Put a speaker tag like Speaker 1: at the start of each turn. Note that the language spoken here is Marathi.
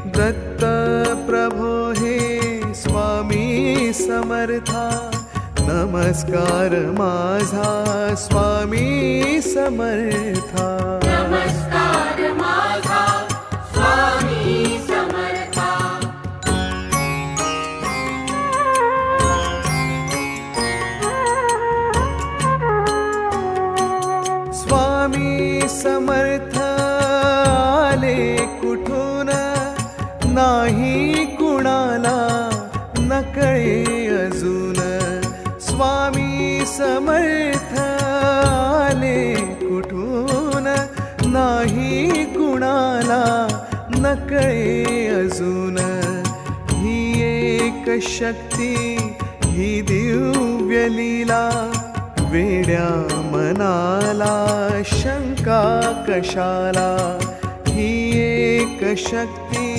Speaker 1: दत्त प्रभो हे स्वामी समर्था, नमस्कार माझा स्वामी समर्था.
Speaker 2: नमस्कार माझा स्वामी समर्था.
Speaker 1: स्वामी समर्थ आले कुठून, नाही कुणाला नकळे अजून. स्वामी समर्थ आले कुठून, नाही कुणाला नकळे अजून. ही एक शक्ती ही दिव्य लीला, वेड्या मनाला शंका कशाला. ही एक शक्ती